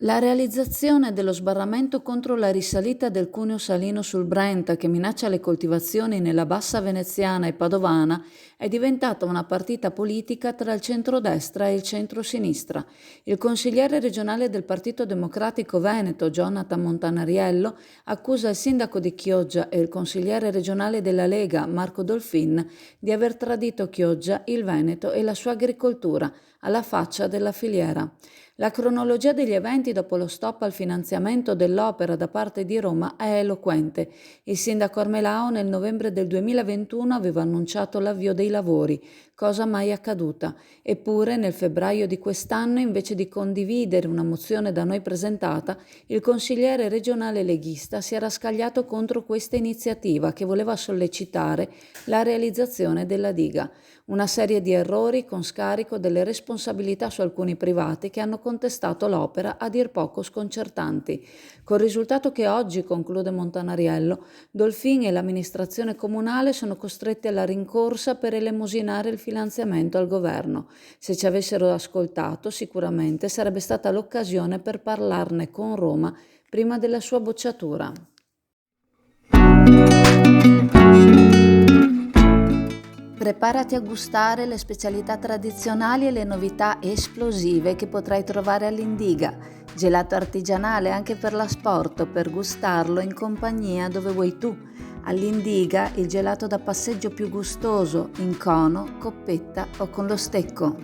La realizzazione dello sbarramento contro la risalita del cuneo salino sul Brenta che minaccia le coltivazioni nella bassa veneziana e padovana è diventata una partita politica tra il centrodestra e il centrosinistra. Il consigliere regionale del Partito Democratico Veneto, Jonathan Montanariello, accusa il sindaco di Chioggia e il consigliere regionale della Lega, Marco Dolfin, di aver tradito Chioggia, il Veneto e la sua agricoltura, alla faccia della filiera. La cronologia degli eventi dopo lo stop al finanziamento dell'opera da parte di Roma è eloquente. Il sindaco Armelao nel novembre del 2021 aveva annunciato l'avvio dei lavori, cosa mai accaduta. Eppure nel febbraio di quest'anno, invece di condividere una mozione da noi presentata, il consigliere regionale leghista si era scagliato contro questa iniziativa che voleva sollecitare la realizzazione della diga. Una serie di errori con scarico delle responsabilità su alcuni privati che hanno contestato l'opera a dir poco sconcertanti, col risultato che oggi, conclude Montanariello, Dolfin e l'amministrazione comunale sono costretti alla rincorsa per elemosinare il finanziamento al governo. Se ci avessero ascoltato, sicuramente sarebbe stata l'occasione per parlarne con Roma prima della sua bocciatura. Preparati a gustare le specialità tradizionali e le novità esplosive che potrai trovare all'Indiga. Gelato artigianale anche per l'asporto, per gustarlo in compagnia dove vuoi tu. All'Indiga il gelato da passeggio più gustoso, in cono, coppetta o con lo stecco.